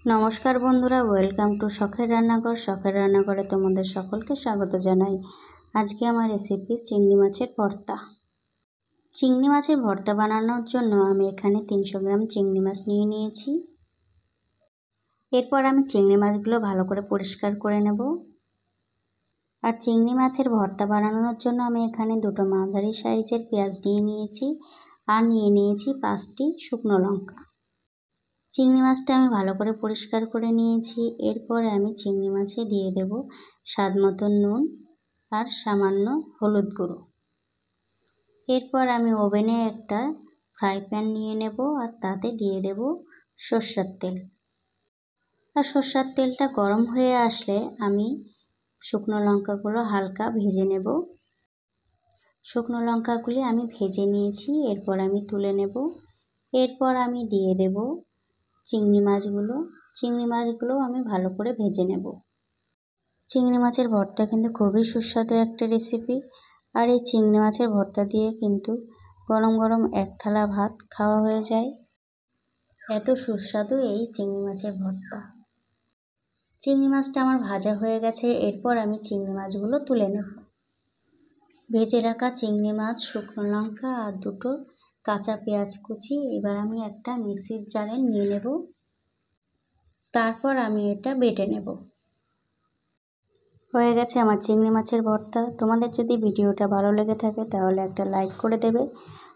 নমস্কার বন্ধুরা, welcome to শখের রান্নাঘর। শখের রান্নাঘরে তোমাদের সকলকে স্বাগত জানাই। আজকে আমার রেসিপি চিংড়ি মাছের ভর্তা। চিংড়ি মাছের ভর্তা বানানোর জন্য আমি এখানে 300 গ্রাম চিংড়ি মাছ নিয়ে নিয়েছি। এরপর আমি চিংড়ি মাছগুলো ভালো করে পরিষ্কার করে নেব। আর চিংড়ি মাছের ভর্তা বানানোর জন্য আমি এখানে 2টো মাঝারি সাইজের পেঁয়াজ নিয়ে নিয়েছি আর নিয়ে নিয়েছি 5টি শুকনো লঙ্কা। চিংড়ি মাছটা আমি ভালো করে পরিষ্কার করে নিয়েছি। এরপর আমি চিংড়ি মাছে দিয়ে দেব স্বাদ মতো নুন আর সামান্য হলুদ গুঁড়ো। এরপর আমি ওভেনে একটা ফ্রাই প্যান নিয়ে নেব আর তাতে দিয়ে দেব সরষের তেল। আর সরষের তেলটা গরম হয়ে আসলে আমি শুকনো লঙ্কাগুলো হালকা ভেজে নেব। শুকনো লঙ্কাগুলি আমি ভেজে নিয়েছি, এরপর আমি তুলে নেব। এরপর আমি দিয়ে দেব চিংড়ি মাছগুলো আমি ভালো করে ভেজে নেব। চিংড়ি মাছের ভর্তা কিন্তু খুবই সুস্বাদু একটা রেসিপি। আর এই চিংড়ি মাছের ভর্তা দিয়ে কিন্তু গরম গরম এক থালা ভাত খাওয়া হয়ে যায়। এত সুস্বাদু এই চিংড়ি মাছের ভর্তা। চিংড়ি মাছটা আমার ভাজা হয়ে গেছে। এরপর আমি চিংড়ি মাছগুলো তুলে নেব। ভেজে রাখা চিংড়ি মাছ, শুকনো লঙ্কা আর 2টো কাঁচা পেঁয়াজ কুচি এবার আমি একটা মিক্সির জারে নিয়ে নেব। তারপর আমি এটা বেটে নেব। হয়ে গেছে আমার চিংড়ি মাছের ভর্তা। তোমাদের যদি ভিডিওটা ভালো লেগে থাকে তাহলে একটা লাইক করে দেবে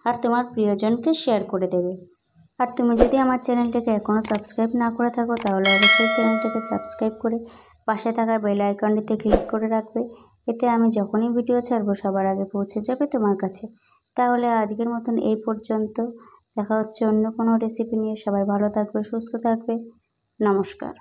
আর তোমার প্রিয়জনকে শেয়ার করে দেবে। আর তুমি যদি আমার চ্যানেলটাকে এখনও সাবস্ক্রাইব না করে থাকো তাহলে অবশ্যই চ্যানেলটাকে সাবস্ক্রাইব করে পাশে থাকা বেল আইকনটিতে ক্লিক করে রাখবে। এতে আমি যখনই ভিডিও ছাড়বো সবার আগে পৌঁছে যাবে তোমার কাছে। তাহলে আজকের মতন এই পর্যন্ত। দেখা হচ্ছে অন্য কোনো রেসিপি নিয়ে। সবাই ভালো থাকবে, সুস্থ থাকবে। নমস্কার।